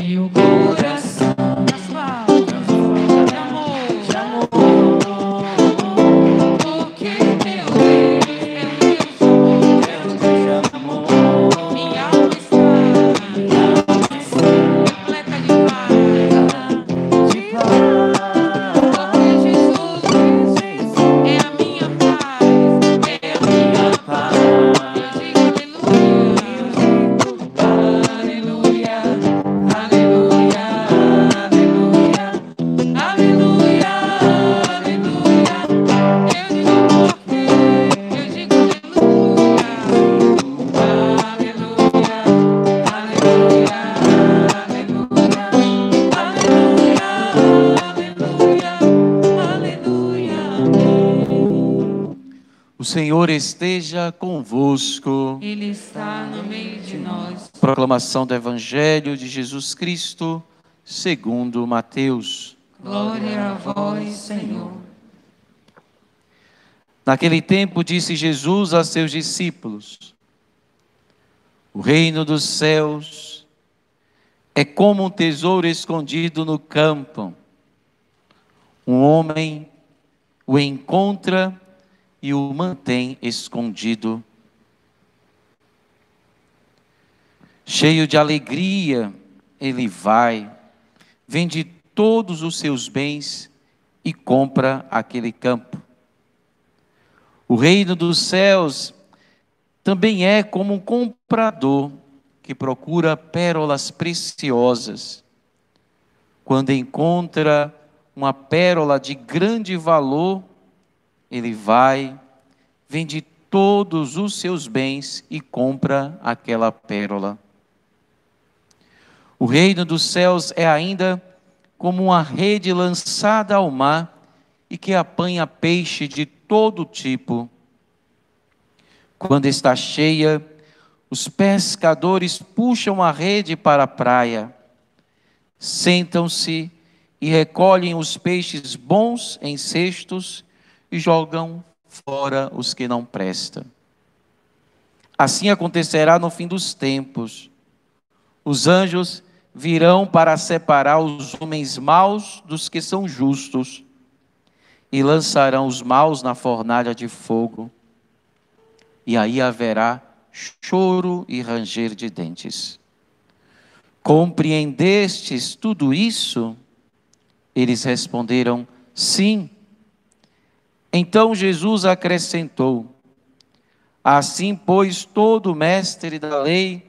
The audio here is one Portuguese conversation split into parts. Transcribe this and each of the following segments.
e o coração transforma de amor, porque meu Deus é amor, minha alma está repleta de paz, porque Jesus é a minha paz, é a minha paz. Eu digo aleluia, aleluia, aleluia, aleluia, aleluia. Eu digo porque eu digo aleluia, aleluia, aleluia, aleluia, aleluia. O Senhor esteja convosco. Ele está no meio de nós. Proclamação do Evangelho de Jesus Cristo, segundo Mateus. Glória a vós, Senhor. Naquele tempo disse Jesus a seus discípulos: o reino dos céus é como um tesouro escondido no campo. Um homem o encontra e o mantém escondido. Cheio de alegria, ele vai, vende todos os seus bens e compra aquele campo. O reino dos céus também é como um comprador que procura pérolas preciosas. Quando encontra uma pérola de grande valor, ele vai, vende todos os seus bens e compra aquela pérola. O reino dos céus é ainda como uma rede lançada ao mar e que apanha peixe de todo tipo. Quando está cheia, os pescadores puxam a rede para a praia, sentam-se e recolhem os peixes bons em cestos e jogam fora os que não prestam. Assim acontecerá no fim dos tempos. Os anjos virão para separar os homens maus dos que são justos e lançarão os maus na fornalha de fogo. E aí haverá choro e ranger de dentes. Compreendestes tudo isso? Eles responderam: sim. Então Jesus acrescentou: assim, pois, todo mestre da lei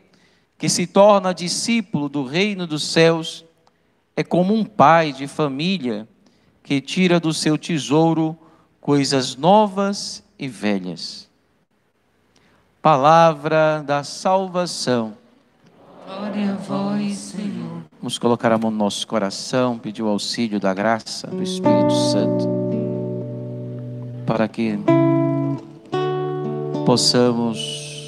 que se torna discípulo do reino dos céus é como um pai de família que tira do seu tesouro coisas novas e velhas. Palavra da salvação. Glória a vós, Senhor. Vamos colocar a mão no nosso coração, pedir o auxílio da graça do Espírito Santo, para que possamos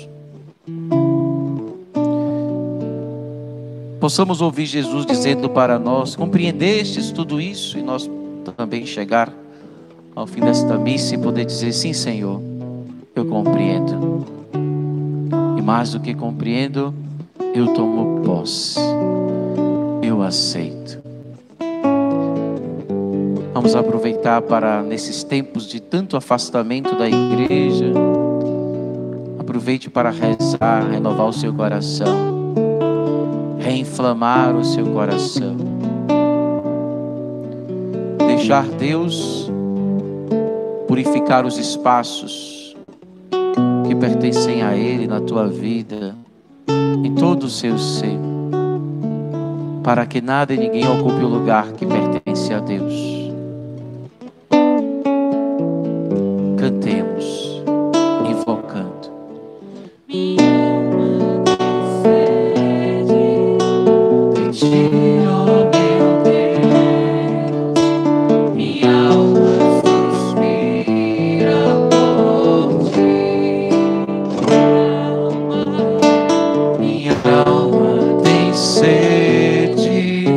ouvir Jesus dizendo para nós: compreendestes tudo isso? E nós também chegar ao fim desta missa e poder dizer: sim, Senhor, eu compreendo. E mais do que compreendo, eu tomo posse, eu aceito. Vamos aproveitar para, nesses tempos de tanto afastamento da igreja, aproveite para rezar, renovar o seu coração, reinflamar o seu coração, deixar Deus purificar os espaços que pertencem a Ele na tua vida, em todo o seu ser, para que nada e ninguém ocupe o lugar que pertence a Deus. Cantemos, invocando. Minha alma tem sede de ti, ó meu Deus. Minha alma suspira por ti. Minha alma tem sede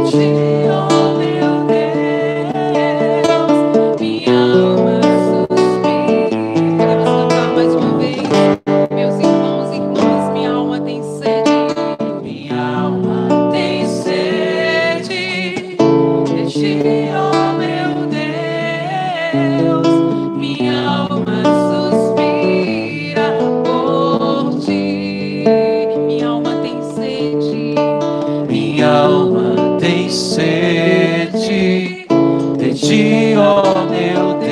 De ti, ó meu Deus. Minha alma suspira sede de ti, ó meu Deus.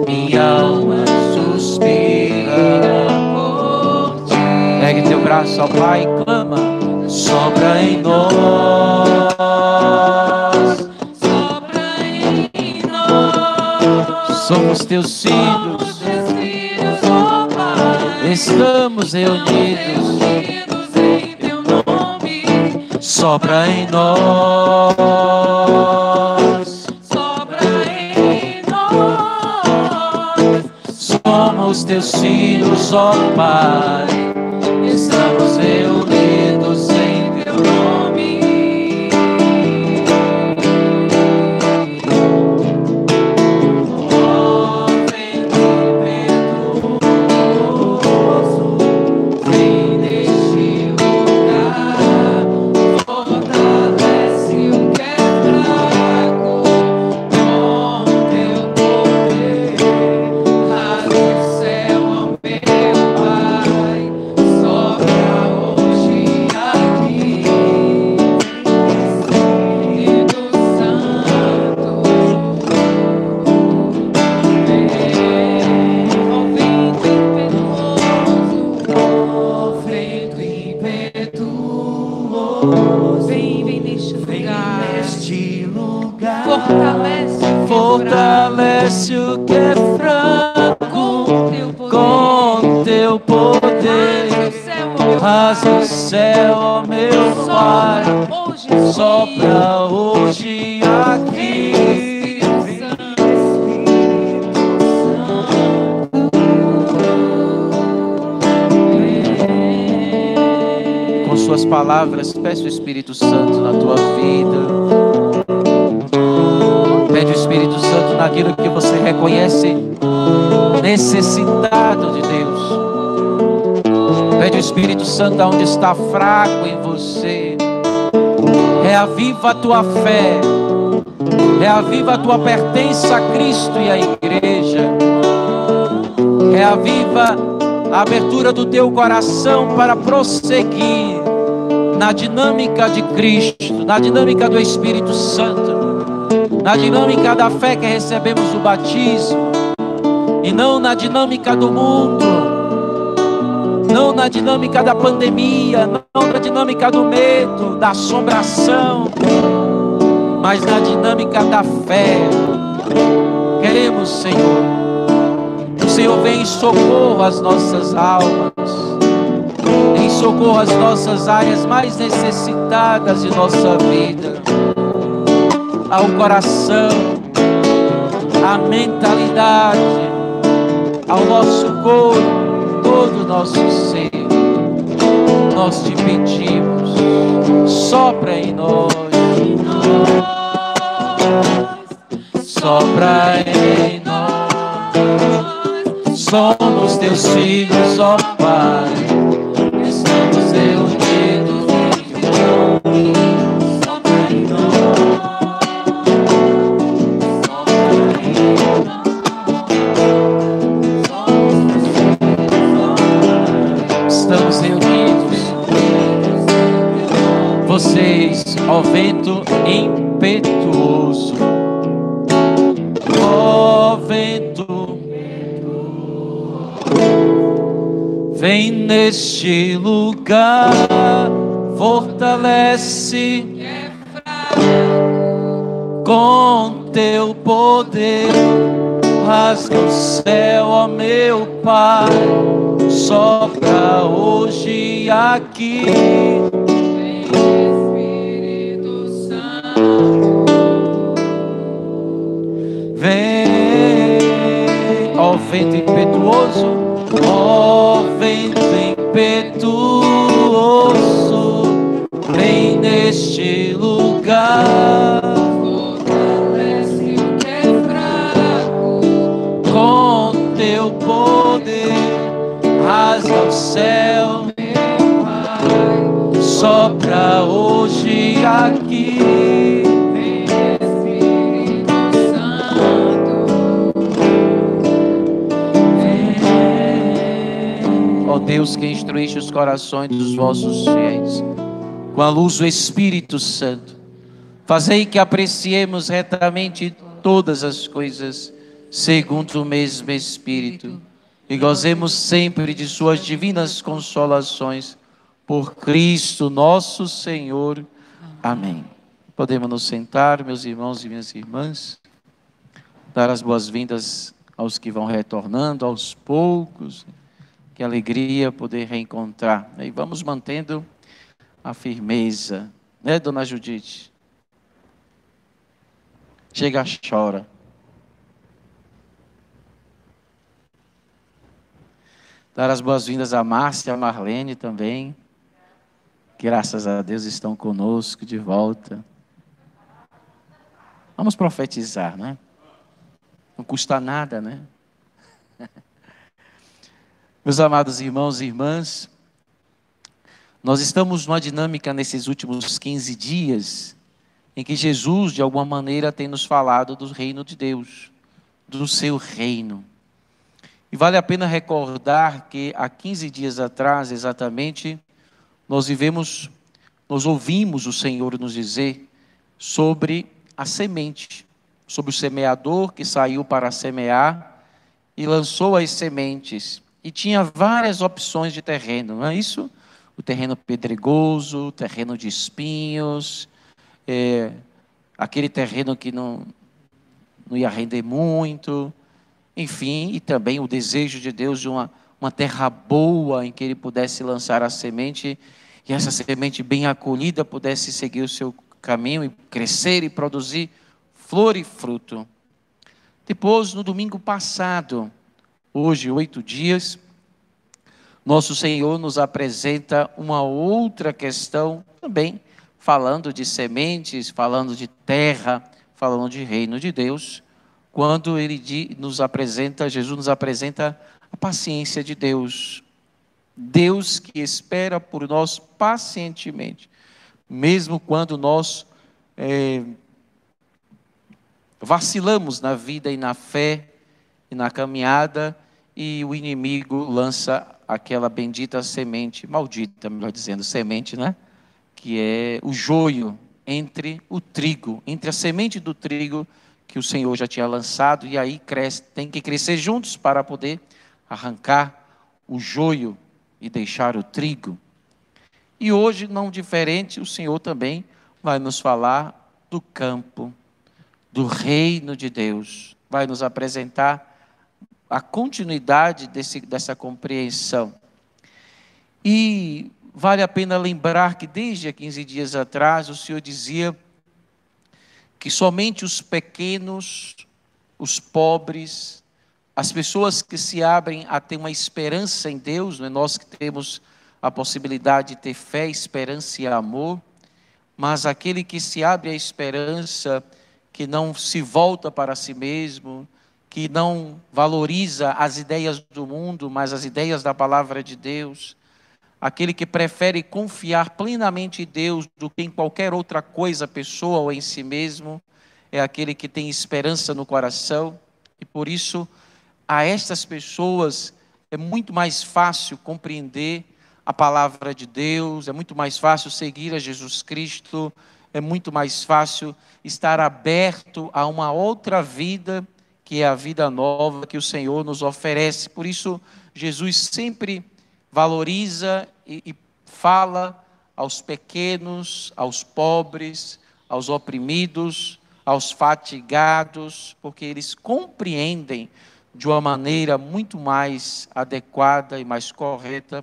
Minha alma suspira por ti. Pegue teu braço ao Pai e clama. Sopra em nós, Sopra em nós. somos teus filhos, Ó Pai. estamos reunidos. Reunidos em teu nome. Sopra em nós, Sopra em nós. somos teus filhos, ó Pai. Estamos reunidos em teu nome. Ó vento impetuoso, vem neste lugar, fortalece o que é fraco com teu poder. Rasga o céu, ó meu Pai, sopra hoje aqui, Espírito Santo. Ó vento impetuoso, vem neste lugar, fortalece o que é fraco com teu poder. Rasga o céu, ó meu Pai, sopra hoje aqui. Com suas palavras, peça o Espírito Santo na tua vida. Pede o Espírito Santo naquilo que você reconhece necessitado de Deus. Pede o Espírito Santo aonde está fraco em você. Reaviva a tua fé. Reaviva a tua pertença a Cristo e à igreja. Reaviva a abertura do teu coração para prosseguir na dinâmica de Cristo, na dinâmica do Espírito Santo, na dinâmica da fé que recebemos o batismo, e não na dinâmica do mundo, não na dinâmica da pandemia, não na dinâmica do medo, da assombração, mas na dinâmica da fé. Queremos, Senhor, o Senhor vem em socorro às nossas almas, em socorro às nossas áreas mais necessitadas de nossa vida, ao coração, à mentalidade, ao nosso corpo, todo o nosso ser. Nós te pedimos, sopra em nós, sopra em nós, somos teus filhos, ó Pai, estamos reunidos em teu nome, sopra em nós, sopra em nós, somos teus filhos, ó Pai, estamos reunidos, vocês, ó vento impetuoso, ó vento, vem neste lugar, fortalece com teu poder, rasga o céu, ó meu Pai, sopra hoje aqui. Espírito Santo, vem, ó vento impetuoso, ó vento impetuoso, vem neste lugar, fortalece o que é fraco com teu poder, rasga o céu, meu Pai, sopra hoje aqui. Vem Espírito Santo, vem. Ó Deus, que instruíste os corações dos vossos fiéis com a luz do Espírito Santo. Fazei que apreciemos retamente todas as coisas, segundo o mesmo Espírito, e gozemos sempre de suas divinas consolações, por Cristo nosso Senhor. Amém. Podemos nos sentar, meus irmãos e minhas irmãs, dar as boas-vindas aos que vão retornando aos poucos. Que alegria poder reencontrar. E vamos mantendo a firmeza, né, dona Judite? Chega, chora. Dar as boas-vindas a Márcia e a Marlene também. Graças a Deus estão conosco de volta. Vamos profetizar, né? Não custa nada, né? Meus amados irmãos e irmãs, nós estamos numa dinâmica nesses últimos 15 dias, em que Jesus, de alguma maneira, tem nos falado do reino de Deus, do seu reino. E vale a pena recordar que há 15 dias atrás, exatamente, nós ouvimos o Senhor nos dizer sobre a semente, sobre o semeador que saiu para semear e lançou as sementes. E tinha várias opções de terreno, não é isso? O terreno pedregoso, o terreno de espinhos, aquele terreno que não ia render muito, enfim, e também o desejo de Deus de uma terra boa em que ele pudesse lançar a semente, e essa semente bem acolhida pudesse seguir o seu caminho e crescer e produzir flor e fruto. Depois, no domingo passado, hoje, 8 dias, nosso Senhor nos apresenta uma outra questão, também falando de sementes, falando de terra, falando de reino de Deus, quando Jesus nos apresenta a paciência de Deus. Deus que espera por nós pacientemente, mesmo quando nós vacilamos na vida e na fé e na caminhada, e o inimigo lança aquela bendita semente, maldita, melhor dizendo, semente, né? Que é o joio entre o trigo, entre a semente do trigo que o Senhor já tinha lançado, e aí tem que crescer juntos para poder arrancar o joio e deixar o trigo. E hoje, não diferente, o Senhor também vai nos falar do campo, do reino de Deus, vai nos apresentar a continuidade dessa compreensão. E vale a pena lembrar que desde há 15 dias atrás o Senhor dizia que somente os pequenos, os pobres, as pessoas que se abrem a ter uma esperança em Deus, não é? Nós que temos a possibilidade de ter fé, esperança e amor, mas aquele que se abre à esperança, que não se volta para si mesmo, que não valoriza as ideias do mundo, mas as ideias da palavra de Deus, aquele que prefere confiar plenamente em Deus do que em qualquer outra coisa, pessoa ou em si mesmo, é aquele que tem esperança no coração. E por isso, a estas pessoas é muito mais fácil compreender a palavra de Deus, é muito mais fácil seguir a Jesus Cristo, é muito mais fácil estar aberto a uma outra vida, que é a vida nova que o Senhor nos oferece. Por isso, Jesus sempre valoriza e fala aos pequenos, aos pobres, aos oprimidos, aos fatigados, porque eles compreendem de uma maneira muito mais adequada e mais correta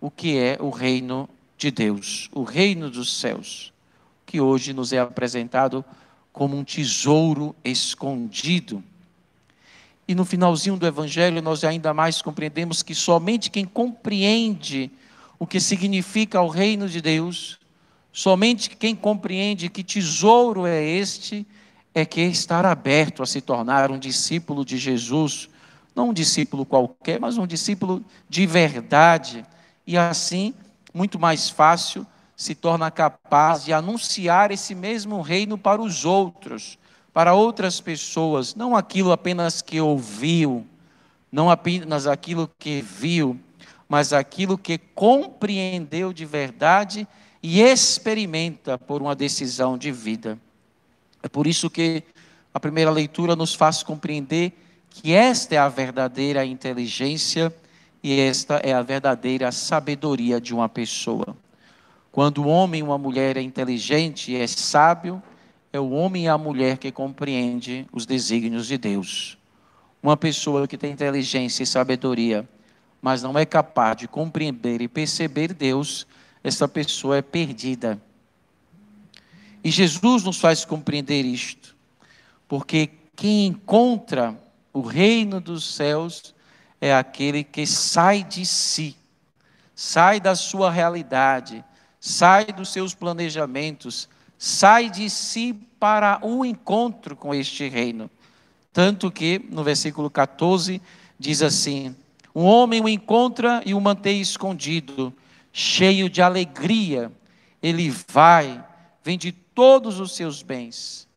o que é o reino de Deus, o reino dos céus, que hoje nos é apresentado como um tesouro escondido. E no finalzinho do Evangelho nós ainda mais compreendemos que somente quem compreende o que significa o reino de Deus, somente quem compreende que tesouro é este, é que estar aberto a se tornar um discípulo de Jesus, não um discípulo qualquer, mas um discípulo de verdade, e assim, muito mais fácil, se torna capaz de anunciar esse mesmo reino para os outros, para outras pessoas, não aquilo apenas que ouviu, não apenas aquilo que viu, mas aquilo que compreendeu de verdade e experimenta por uma decisão de vida. É por isso que a primeira leitura nos faz compreender que esta é a verdadeira inteligência e esta é a verdadeira sabedoria de uma pessoa. Quando o homem e uma mulher é inteligente e é sábio, é o homem e a mulher que compreende os desígnios de Deus. Uma pessoa que tem inteligência e sabedoria, mas não é capaz de compreender e perceber Deus, essa pessoa é perdida. E Jesus nos faz compreender isto, porque quem encontra o reino dos céus é aquele que sai de si, sai da sua realidade, sai dos seus planejamentos, sai de si para o encontro com este reino. Tanto que no versículo 14 diz assim: um homem o encontra e o mantém escondido, cheio de alegria, ele vai, vende todos os seus bens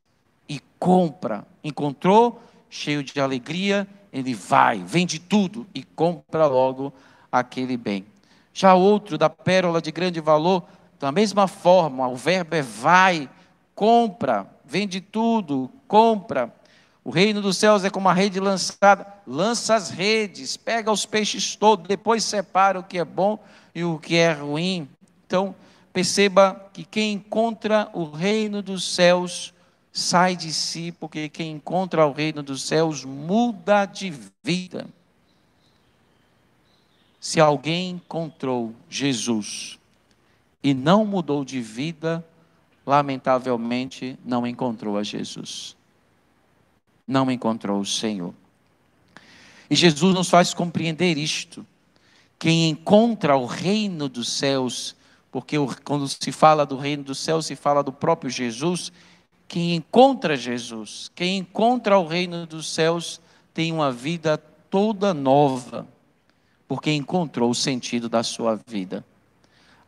e compra. Encontrou, cheio de alegria, ele vai, vende tudo e compra logo aquele bem. Já outro da pérola de grande valor, da mesma forma, o verbo é vai, compra, vende tudo, compra. O reino dos céus é como a rede lançada, lança as redes, pega os peixes todos, depois separa o que é bom e o que é ruim. Então, perceba que quem encontra o reino dos céus sai de si, porque quem encontra o reino dos céus muda de vida. Se alguém encontrou Jesus e não mudou de vida, lamentavelmente não encontrou a Jesus. Não encontrou o Senhor. E Jesus nos faz compreender isto. Quem encontra o reino dos céus, porque quando se fala do reino dos céus, se fala do próprio Jesus. Quem encontra Jesus, quem encontra o reino dos céus, tem uma vida toda nova, porque encontrou o sentido da sua vida.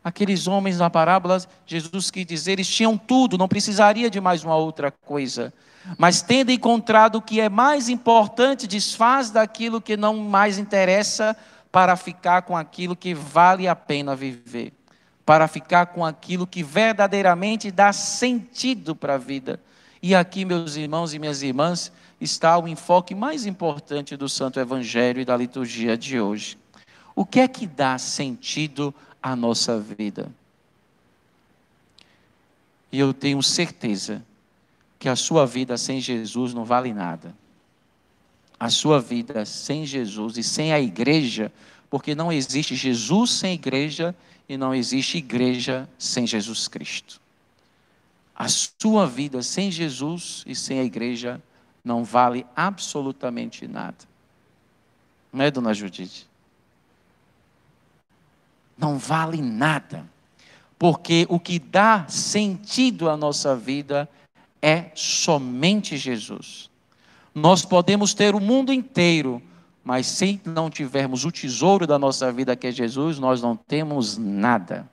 Aqueles homens na parábola, Jesus quis dizer, eles tinham tudo, não precisaria de mais uma outra coisa. Mas tendo encontrado o que é mais importante, desfaz daquilo que não mais interessa, para ficar com aquilo que vale a pena viver. Para ficar com aquilo que verdadeiramente dá sentido para a vida. E aqui, meus irmãos e minhas irmãs, está o enfoque mais importante do Santo Evangelho e da liturgia de hoje. O que é que dá sentido à nossa vida? E eu tenho certeza que a sua vida sem Jesus não vale nada. A sua vida sem Jesus e sem a igreja, porque não existe Jesus sem igreja e não existe igreja sem Jesus Cristo. A sua vida sem Jesus e sem a igreja não vale absolutamente nada. Não é, dona Judite? Não vale nada. Porque o que dá sentido à nossa vida é somente Jesus. Nós podemos ter o mundo inteiro, mas se não tivermos o tesouro da nossa vida, que é Jesus, nós não temos nada.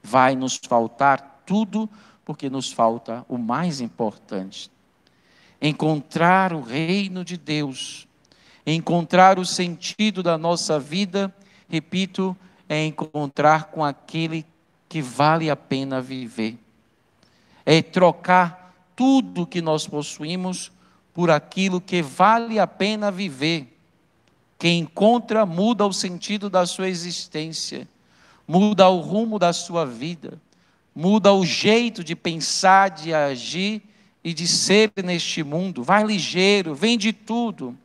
Vai nos faltar tudo, porque nos falta o mais importante. Encontrar o reino de Deus, encontrar o sentido da nossa vida, repito, é encontrar com aquele que vale a pena viver. É trocar tudo que nós possuímos por aquilo que vale a pena viver. Quem encontra muda o sentido da sua existência, muda o rumo da sua vida, muda o jeito de pensar, de agir e de ser neste mundo. Vai ligeiro, vende tudo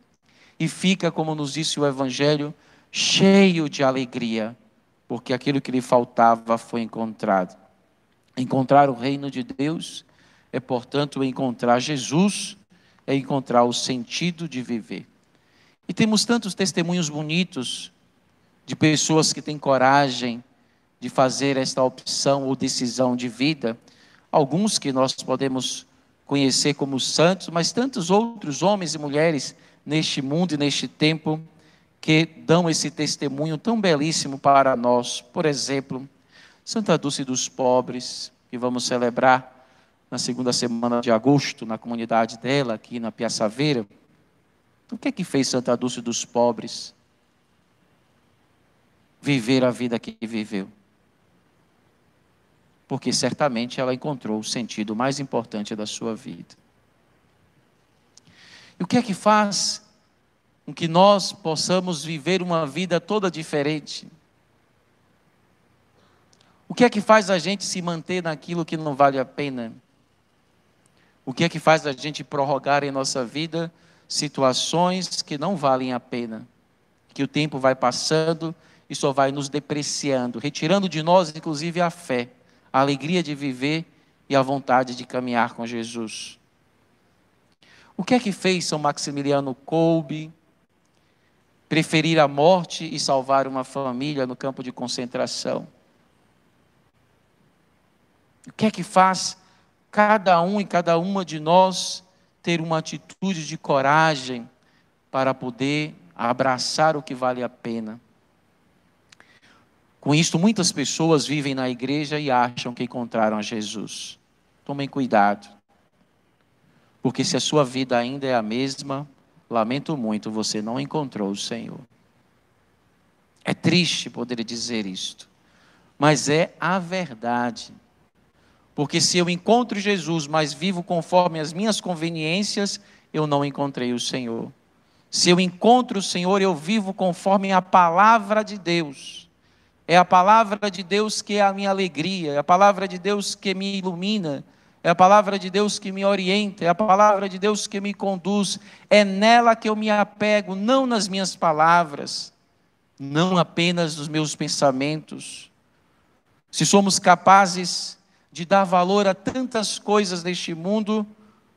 e fica, como nos disse o Evangelho, cheio de alegria, porque aquilo que lhe faltava foi encontrado. Encontrar o reino de Deus é, portanto, encontrar Jesus, é encontrar o sentido de viver. E temos tantos testemunhos bonitos de pessoas que têm coragem de fazer esta opção ou decisão de vida. Alguns que nós podemos conhecer como santos, mas tantos outros homens e mulheres neste mundo e neste tempo que dão esse testemunho tão belíssimo para nós. Por exemplo, Santa Dulce dos Pobres, que vamos celebrar na segunda semana de agosto, na comunidade dela, aqui na Piaçaveira. O que é que fez Santa Dulce dos Pobres viver a vida que viveu? porque certamente ela encontrou o sentido mais importante da sua vida. E o que é que faz com que nós possamos viver uma vida toda diferente? O que é que faz a gente se manter naquilo que não vale a pena? O que é que faz a gente prorrogar em nossa vida situações que não valem a pena? Que o tempo vai passando e só vai nos depreciando, retirando de nós, inclusive, a fé, a alegria de viver e a vontade de caminhar com Jesus. O que é que fez São Maximiliano Kolbe preferir a morte e salvar uma família no campo de concentração? O que é que faz cada um e cada uma de nós ter uma atitude de coragem para poder abraçar o que vale a pena? Com isso, muitas pessoas vivem na igreja e acham que encontraram a Jesus. Tomem cuidado, porque se a sua vida ainda é a mesma, lamento muito, você não encontrou o Senhor. É triste poder dizer isto, mas é a verdade. Porque se eu encontro Jesus, mas vivo conforme as minhas conveniências, eu não encontrei o Senhor. Se eu encontro o Senhor, eu vivo conforme a palavra de Deus. É a palavra de Deus que é a minha alegria, é a palavra de Deus que me ilumina, é a palavra de Deus que me orienta, é a palavra de Deus que me conduz. É nela que eu me apego, não nas minhas palavras, não apenas nos meus pensamentos. Se somos capazes de dar valor a tantas coisas neste mundo,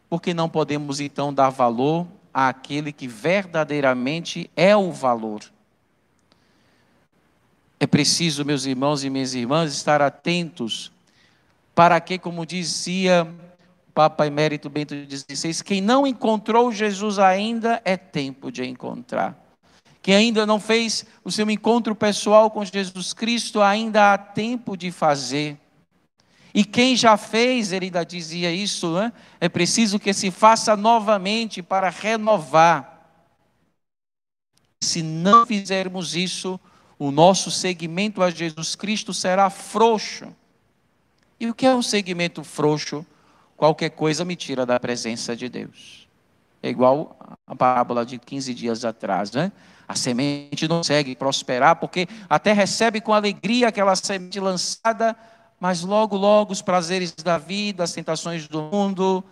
por que não podemos então dar valor àquele que verdadeiramente é o valor? É preciso, meus irmãos e minhas irmãs, estar atentos para que, como dizia o Papa Emérito Bento XVI, quem não encontrou Jesus ainda, é tempo de encontrar. Quem ainda não fez o seu encontro pessoal com Jesus Cristo, ainda há tempo de fazer. E quem já fez, ele ainda dizia isso, né? É preciso que se faça novamente para renovar. Se não fizermos isso, o nosso seguimento a Jesus Cristo será frouxo. E o que é um seguimento frouxo? Qualquer coisa me tira da presença de Deus. É igual a parábola de 15 dias atrás, né? A semente não consegue prosperar, porque até recebe com alegria aquela semente lançada, mas logo, logo os prazeres da vida, as tentações do mundo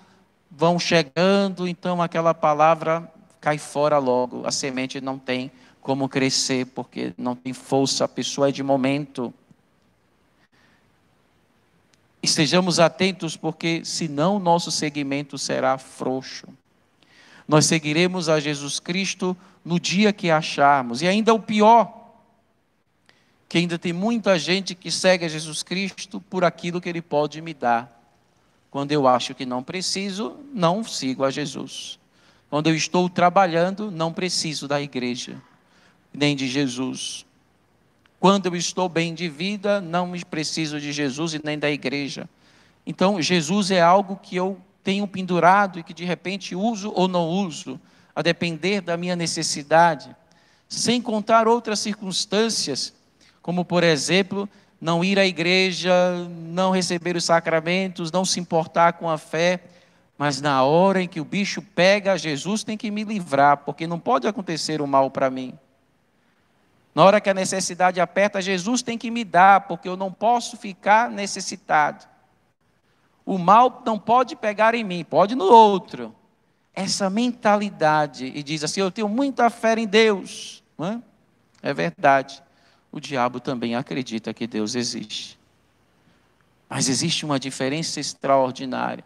vão chegando, então aquela palavra cai fora logo. A semente não tem como crescer, porque não tem força, a pessoa é de momento. Estejamos atentos, porque senão nosso seguimento será frouxo. Nós seguiremos a Jesus Cristo no dia que acharmos. E ainda o pior, que ainda tem muita gente que segue a Jesus Cristo por aquilo que Ele pode me dar. Quando eu acho que não preciso, não sigo a Jesus. Quando eu estou trabalhando, não preciso da igreja, nem de Jesus. Quando eu estou bem de vida, não preciso de Jesus e nem da igreja. Então, Jesus é algo que eu tenho pendurado e que de repente uso ou não uso, a depender da minha necessidade, sem contar outras circunstâncias, como por exemplo, não ir à igreja, não receber os sacramentos, não se importar com a fé, mas na hora em que o bicho pega, Jesus tem que me livrar, porque não pode acontecer o mal para mim. Na hora que a necessidade aperta, Jesus tem que me dar, porque eu não posso ficar necessitado. O mal não pode pegar em mim, pode no outro. Essa mentalidade, e diz assim, eu tenho muita fé em Deus. Não é? É verdade. O diabo também acredita que Deus existe. Mas existe uma diferença extraordinária.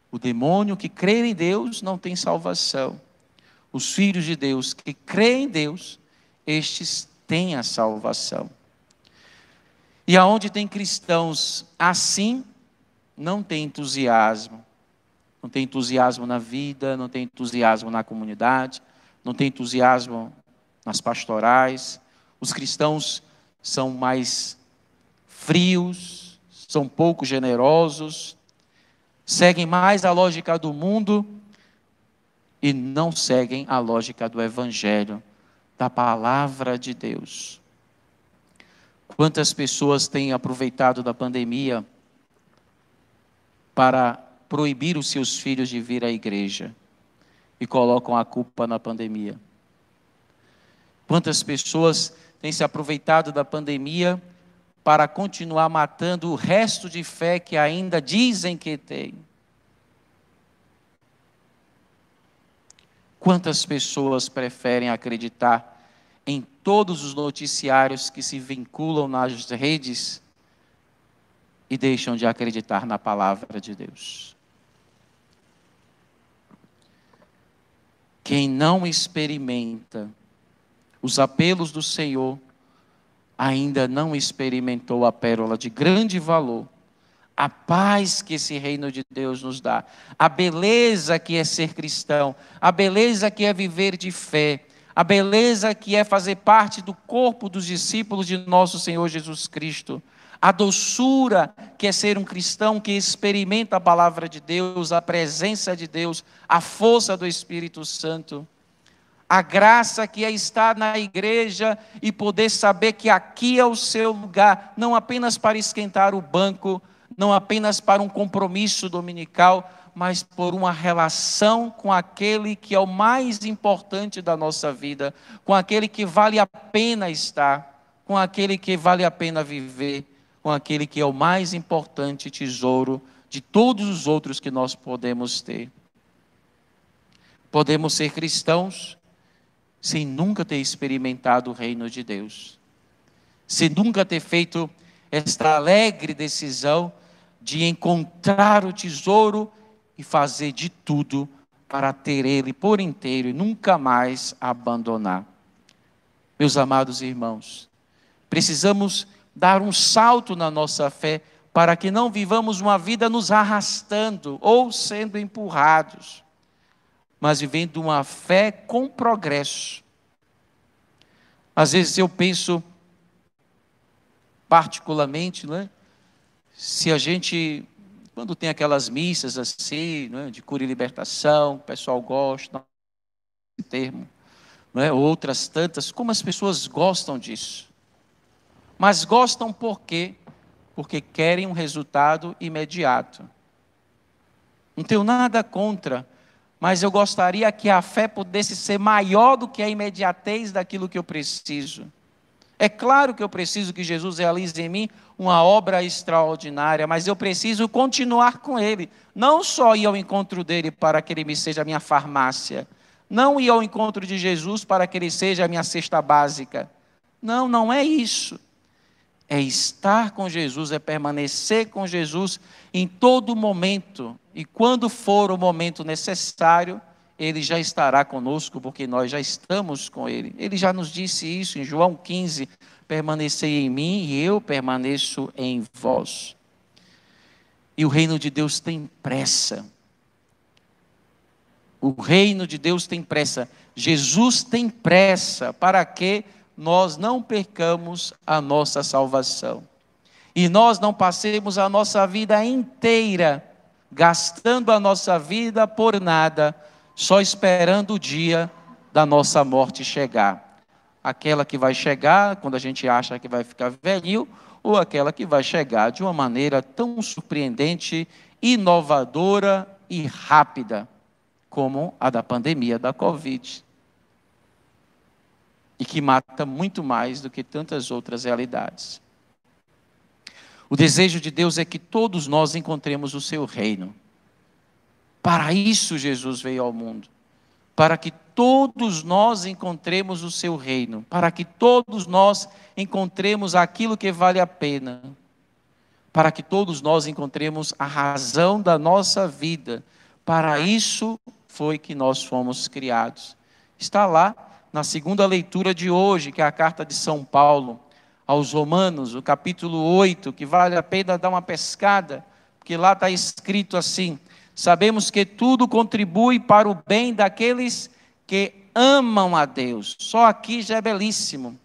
O demônio que crê em Deus não tem salvação. Os filhos de Deus que creem em Deus, estes têm a salvação. E aonde tem cristãos assim, não tem entusiasmo. Não tem entusiasmo na vida, não tem entusiasmo na comunidade, não tem entusiasmo nas pastorais. Os cristãos são mais frios, são pouco generosos, seguem mais a lógica do mundo e não seguem a lógica do Evangelho, da palavra de Deus. Quantas pessoas têm aproveitado da pandemia para proibir os seus filhos de vir à igreja e colocam a culpa na pandemia. Quantas pessoas têm se aproveitado da pandemia para continuar matando o resto de fé que ainda dizem que têm? Quantas pessoas preferem acreditar em todos os noticiários que se vinculam nas redes e deixam de acreditar na palavra de Deus? Quem não experimenta os apelos do Senhor, ainda não experimentou a pérola de grande valor, a paz que esse reino de Deus nos dá, a beleza que é ser cristão, a beleza que é viver de fé, a beleza que é fazer parte do corpo dos discípulos de nosso Senhor Jesus Cristo, a doçura que é ser um cristão que experimenta a palavra de Deus, a presença de Deus, a força do Espírito Santo, a graça que é estar na igreja e poder saber que aqui é o seu lugar, não apenas para esquentar o banco, não apenas para um compromisso dominical, mas por uma relação com aquele que é o mais importante da nossa vida, com aquele que vale a pena estar, com aquele que vale a pena viver, com aquele que é o mais importante tesouro de todos os outros que nós podemos ter. Podemos ser cristãos sem nunca ter experimentado o reino de Deus, sem nunca ter feito esta alegre decisão de encontrar o tesouro e fazer de tudo para ter ele por inteiro e nunca mais abandonar. Meus amados irmãos, precisamos dar um salto na nossa fé para que não vivamos uma vida nos arrastando ou sendo empurrados, mas vivendo uma fé com progresso. Às vezes eu penso, particularmente, né, se a gente, quando tem aquelas missas assim, né, de cura e libertação, o pessoal gosta desse termo, né, outras tantas, como as pessoas gostam disso. Mas gostam por quê? Porque querem um resultado imediato. Não tenho nada contra, mas eu gostaria que a fé pudesse ser maior do que a imediatez daquilo que eu preciso. É claro que eu preciso que Jesus realize em mim uma obra extraordinária, mas eu preciso continuar com Ele. Não só ir ao encontro dEle para que Ele me seja a minha farmácia. Não ir ao encontro de Jesus para que Ele seja a minha cesta básica. Não, não é isso. É estar com Jesus, é permanecer com Jesus em todo momento. E quando for o momento necessário, Ele já estará conosco, porque nós já estamos com Ele. Ele já nos disse isso em João 15, permanecei em mim e eu permaneço em vós. E o reino de Deus tem pressa. O reino de Deus tem pressa. Jesus tem pressa para que nós não percamos a nossa salvação. E nós não passemos a nossa vida inteira gastando a nossa vida por nada, só esperando o dia da nossa morte chegar. Aquela que vai chegar quando a gente acha que vai ficar velhinho, ou aquela que vai chegar de uma maneira tão surpreendente, inovadora e rápida, como a da pandemia da Covid. E que mata muito mais do que tantas outras realidades. O desejo de Deus é que todos nós encontremos o seu reino. Para isso Jesus veio ao mundo. Para que todos nós encontremos o seu reino. Para que todos nós encontremos aquilo que vale a pena. Para que todos nós encontremos a razão da nossa vida. Para isso foi que nós fomos criados. Está lá na segunda leitura de hoje, que é a carta de São Paulo aos Romanos, o capítulo 8, que vale a pena dar uma pescada, porque lá está escrito assim: sabemos que tudo contribui para o bem daqueles que amam a Deus. Só aqui já é belíssimo.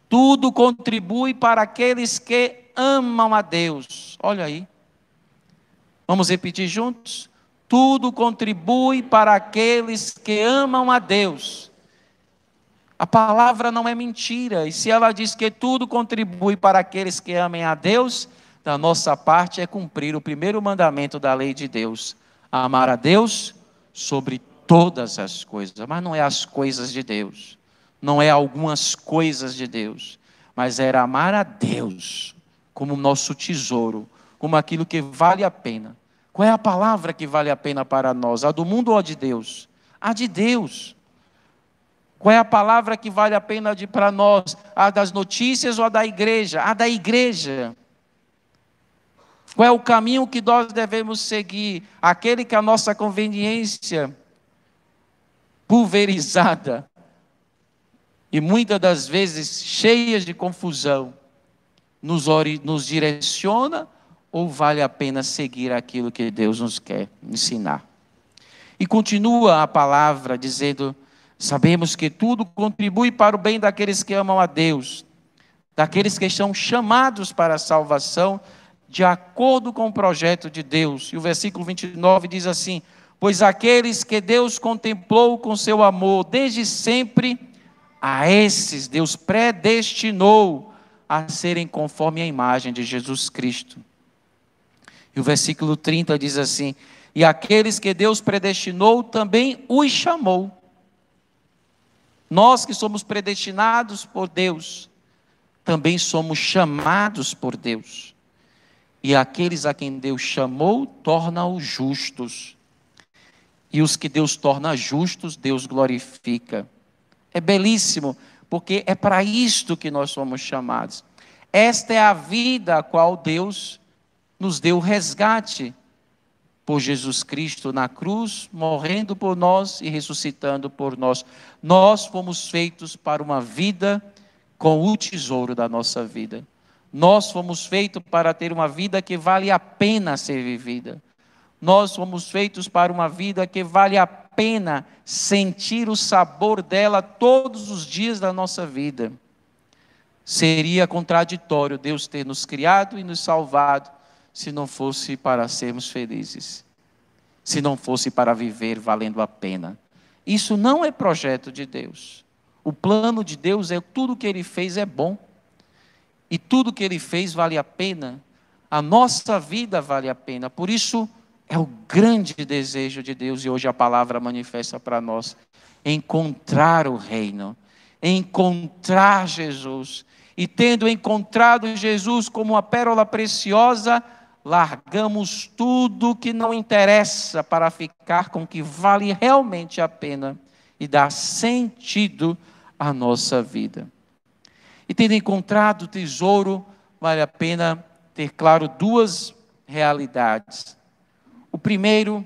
Tudo contribui para aqueles que amam a Deus. Olha aí. Vamos repetir juntos? Tudo contribui para aqueles que amam a Deus. A palavra não é mentira, e se ela diz que tudo contribui para aqueles que amem a Deus, da nossa parte é cumprir o primeiro mandamento da lei de Deus: amar a Deus sobre todas as coisas. Mas não é as coisas de Deus, não é algumas coisas de Deus, mas era amar a Deus como nosso tesouro, como aquilo que vale a pena. Qual é a palavra que vale a pena para nós? A do mundo ou a de Deus? A de Deus. Qual é a palavra que vale a pena para nós? A das notícias ou a da igreja? A da igreja. Qual é o caminho que nós devemos seguir? Aquele que a nossa conveniência pulverizada e muitas das vezes cheias de confusão nos direciona, ou vale a pena seguir aquilo que Deus nos quer ensinar? E continua a palavra dizendo: sabemos que tudo contribui para o bem daqueles que amam a Deus, daqueles que são chamados para a salvação, de acordo com o projeto de Deus. E o versículo 29 diz assim: pois aqueles que Deus contemplou com seu amor desde sempre, a esses Deus predestinou a serem conforme a imagem de Jesus Cristo. E o versículo 30 diz assim: e aqueles que Deus predestinou também os chamou. Nós que somos predestinados por Deus, também somos chamados por Deus. E aqueles a quem Deus chamou, torna-os justos. E os que Deus torna justos, Deus glorifica. É belíssimo, porque é para isto que nós somos chamados. Esta é a vida a qual Deus nos deu resgate por Jesus Cristo na cruz, morrendo por nós e ressuscitando por nós. Nós fomos feitos para uma vida com o tesouro da nossa vida. Nós fomos feitos para ter uma vida que vale a pena ser vivida. Nós fomos feitos para uma vida que vale a pena sentir o sabor dela todos os dias da nossa vida. Seria contraditório Deus ter nos criado e nos salvado se não fosse para sermos felizes, se não fosse para viver valendo a pena. Isso não é projeto de Deus. O plano de Deus é tudo que Ele fez é bom, e tudo que Ele fez vale a pena. A nossa vida vale a pena. Por isso é o grande desejo de Deus, e hoje a palavra manifesta para nós: encontrar o reino, encontrar Jesus. E tendo encontrado Jesus como uma pérola preciosa, largamos tudo que não interessa para ficar com o que vale realmente a pena e dar sentido à nossa vida. E tendo encontrado o tesouro, vale a pena ter claro duas realidades. O primeiro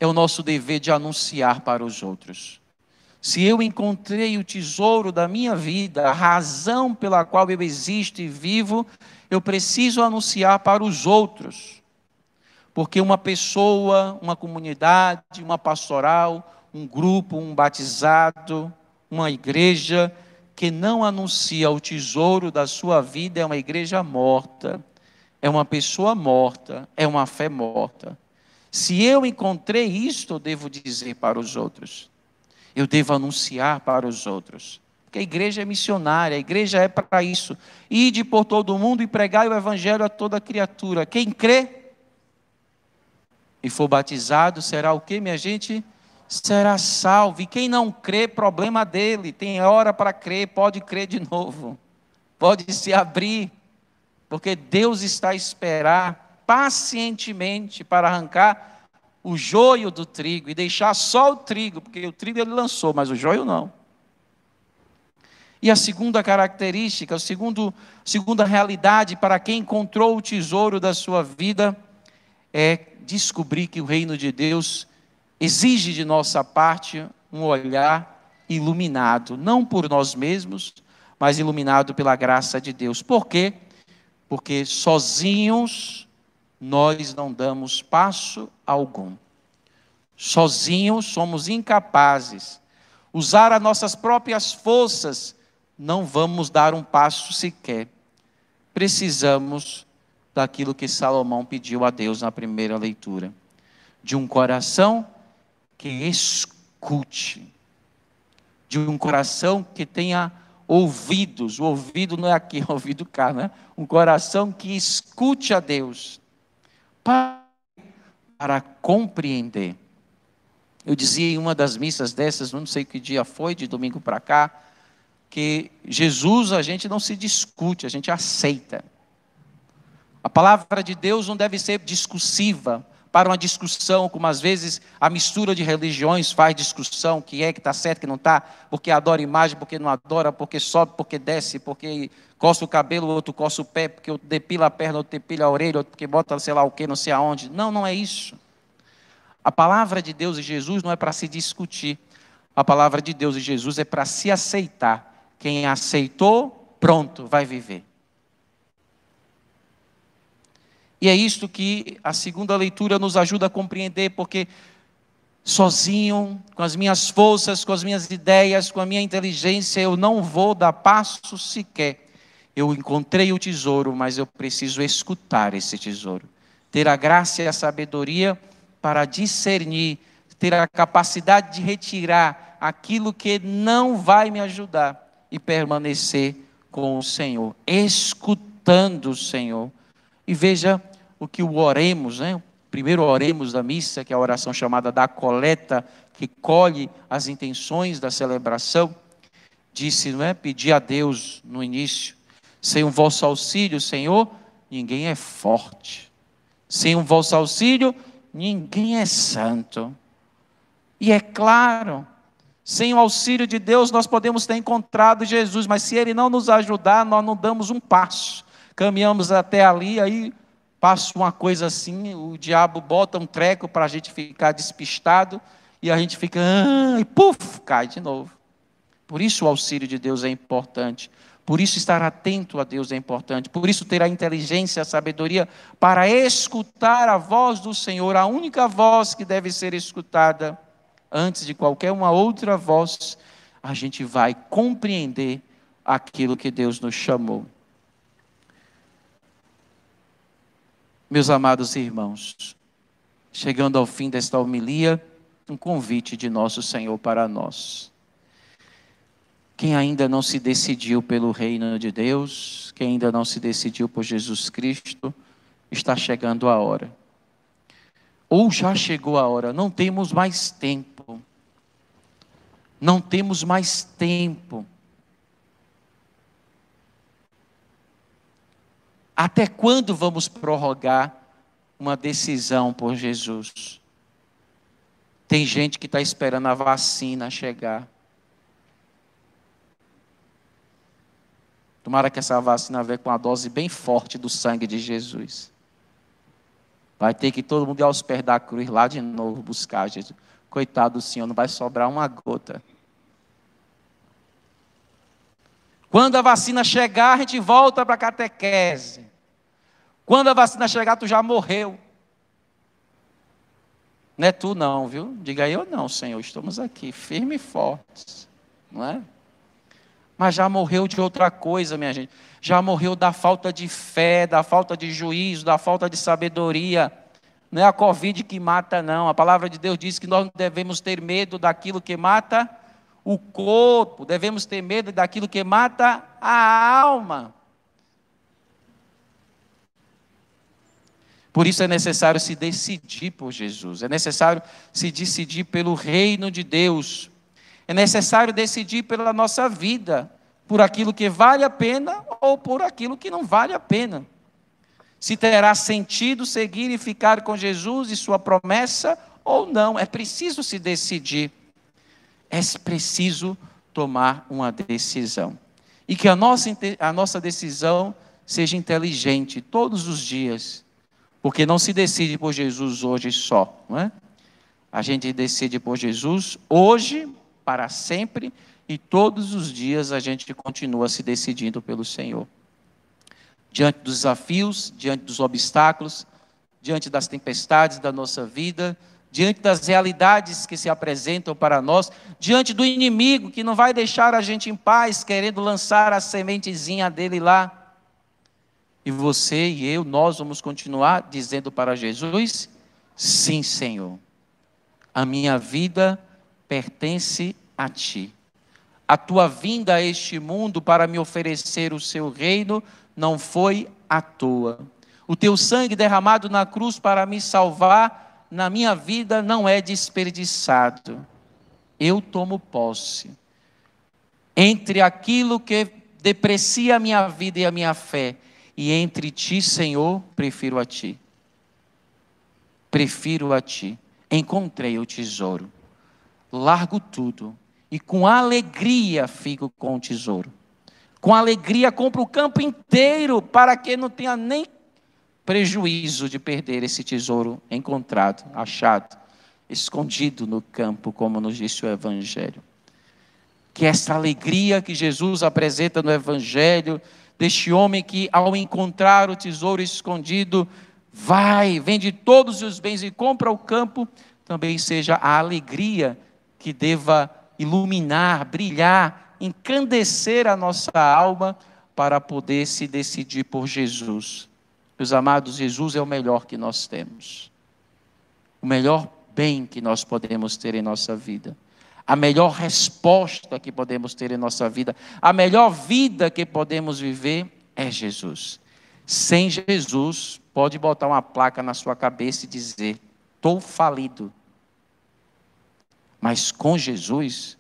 é o nosso dever de anunciar para os outros. Se eu encontrei o tesouro da minha vida, a razão pela qual eu existo e vivo, eu preciso anunciar para os outros. Porque uma pessoa, uma comunidade, uma pastoral, um grupo, um batizado, uma igreja que não anuncia o tesouro da sua vida é uma igreja morta, é uma pessoa morta, é uma fé morta. Se eu encontrei isto, eu devo dizer para os outros. Eu devo anunciar para os outros. Porque a igreja é missionária, a igreja é para isso. Ide por todo o mundo e pregai o evangelho a toda criatura. Quem crê e for batizado será o quê, minha gente? Será salvo. E quem não crê, problema dele. Tem hora para crer, pode crer de novo. Pode se abrir. Porque Deus está a esperar pacientemente para arrancar o joio do trigo e deixar só o trigo, porque o trigo ele lançou, mas o joio não. E a segunda característica, segunda realidade para quem encontrou o tesouro da sua vida é descobrir que o reino de Deus exige de nossa parte um olhar iluminado, não por nós mesmos, mas iluminado pela graça de Deus. Por quê? Porque sozinhos nós não damos passo algum. Sozinhos somos incapazes. Usar as nossas próprias forças, não vamos dar um passo sequer. Precisamos daquilo que Salomão pediu a Deus na primeira leitura. De um coração que escute. De um coração que tenha ouvidos, o ouvido não é aqui, é o ouvido cá, né? Um coração que escute a Deus, para compreender. Eu dizia em uma das missas dessas, não sei que dia foi, de domingo para cá, que Jesus a gente não se discute, a gente aceita. A palavra de Deus não deve ser discursiva, para uma discussão, como às vezes a mistura de religiões faz discussão, que está certo, que não está, porque adora imagem, porque não adora, porque sobe, porque desce, porque coça o cabelo, o outro coça o pé, porque outro depila a perna, outro depila a orelha, outro porque bota sei lá o que, não sei aonde. Não, não é isso. A palavra de Deus e Jesus não é para se discutir. A palavra de Deus e Jesus é para se aceitar. Quem aceitou, pronto, vai viver. E é isto que a segunda leitura nos ajuda a compreender, porque sozinho, com as minhas forças, com as minhas ideias, com a minha inteligência, eu não vou dar passo sequer. Eu encontrei o tesouro, mas eu preciso escutar esse tesouro. Ter a graça e a sabedoria para discernir, ter a capacidade de retirar aquilo que não vai me ajudar e permanecer com o Senhor, escutando o Senhor. E veja o que o oremos, né? Primeiro oremos da missa, que é a oração chamada da coleta, que colhe as intenções da celebração. Disse, não é? Pedir a Deus no início, sem o vosso auxílio, Senhor, ninguém é forte. Sem o vosso auxílio, ninguém é santo. E é claro, sem o auxílio de Deus, nós podemos ter encontrado Jesus, mas se Ele não nos ajudar, nós não damos um passo. Caminhamos até ali, aí passa uma coisa assim, o diabo bota um treco para a gente ficar despistado, e a gente fica, e puf, cai de novo. Por isso o auxílio de Deus é importante, por isso estar atento a Deus é importante, por isso ter a inteligência, a sabedoria, para escutar a voz do Senhor, a única voz que deve ser escutada, antes de qualquer uma outra voz, a gente vai compreender aquilo que Deus nos chamou. Meus amados irmãos, chegando ao fim desta homilia, um convite de nosso Senhor para nós. Quem ainda não se decidiu pelo reino de Deus, quem ainda não se decidiu por Jesus Cristo, está chegando a hora. Ou já chegou a hora, não temos mais tempo. Não temos mais tempo. Até quando vamos prorrogar uma decisão por Jesus? Tem gente que está esperando a vacina chegar. Tomara que essa vacina venha com uma dose bem forte do sangue de Jesus. Vai ter que todo mundo ir aos pés da cruz lá de novo buscar Jesus. Coitado do Senhor, não vai sobrar uma gota. Quando a vacina chegar, a gente volta para a catequese. Quando a vacina chegar, tu já morreu. Não é tu não, viu? Diga eu não, Senhor, estamos aqui, firmes e fortes. Não é? Mas já morreu de outra coisa, minha gente. Já morreu da falta de fé, da falta de juízo, da falta de sabedoria. Não é a Covid que mata, não. A palavra de Deus diz que nós não devemos ter medo daquilo que mata o corpo. Devemos ter medo daquilo que mata a alma. Por isso é necessário se decidir por Jesus. É necessário se decidir pelo reino de Deus. É necessário decidir pela nossa vida, por aquilo que vale a pena ou por aquilo que não vale a pena. Se terá sentido seguir e ficar com Jesus e sua promessa ou não. É preciso se decidir. É preciso tomar uma decisão. E que a nossa decisão seja inteligente todos os dias. Porque não se decide por Jesus hoje só, não é? A gente decide por Jesus hoje, para sempre, e todos os dias a gente continua se decidindo pelo Senhor. Diante dos desafios, diante dos obstáculos, diante das tempestades da nossa vida, diante das realidades que se apresentam para nós, diante do inimigo que não vai deixar a gente em paz, querendo lançar a sementezinha dele lá. E você e eu, nós vamos continuar dizendo para Jesus, sim, Senhor, a minha vida pertence a Ti. A tua vinda a este mundo para me oferecer o seu reino não foi à toa. O teu sangue derramado na cruz para me salvar na minha vida não é desperdiçado. Eu tomo posse. Entre aquilo que deprecia a minha vida e a minha fé, e entre ti, Senhor, prefiro a ti. Prefiro a ti. Encontrei o tesouro. Largo tudo e com alegria fico com o tesouro. Com alegria compro o campo inteiro para que não tenha nem prejuízo de perder esse tesouro encontrado, achado, escondido no campo, como nos disse o Evangelho. Que essa alegria que Jesus apresenta no Evangelho, deste homem que ao encontrar o tesouro escondido, vai, vende todos os bens e compra o campo, também seja a alegria que deva iluminar, brilhar, encandecer a nossa alma para poder se decidir por Jesus. Meus amados, Jesus é o melhor que nós temos. O melhor bem que nós podemos ter em nossa vida. A melhor resposta que podemos ter em nossa vida. A melhor vida que podemos viver é Jesus. Sem Jesus, pode botar uma placa na sua cabeça e dizer: estou falido. Mas com Jesus,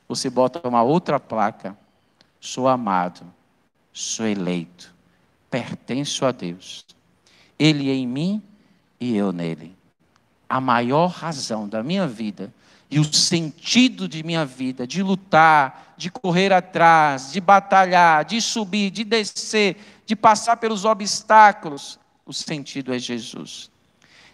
você bota uma outra placa: sou amado, sou eleito, pertenço a Deus. Ele em mim e eu nele. A maior razão da minha vida e o sentido de minha vida, de lutar, de correr atrás, de batalhar, de subir, de descer, de passar pelos obstáculos, o sentido é Jesus.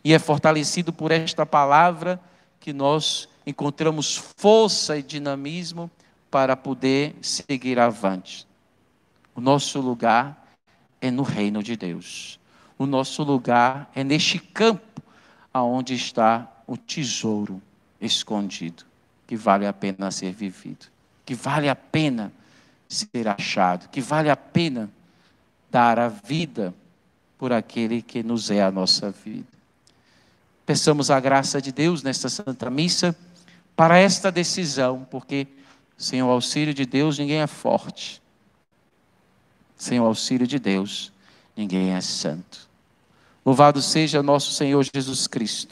E é fortalecido por esta palavra que nós encontramos força e dinamismo para poder seguir avante. O nosso lugar é no reino de Deus. O nosso lugar é neste campo aonde está o tesouro escondido, que vale a pena ser vivido, que vale a pena ser achado, que vale a pena dar a vida por aquele que nos é a nossa vida. Peçamos a graça de Deus nesta Santa Missa para esta decisão, porque sem o auxílio de Deus ninguém é forte. Sem o auxílio de Deus ninguém é santo. Louvado seja nosso Senhor Jesus Cristo,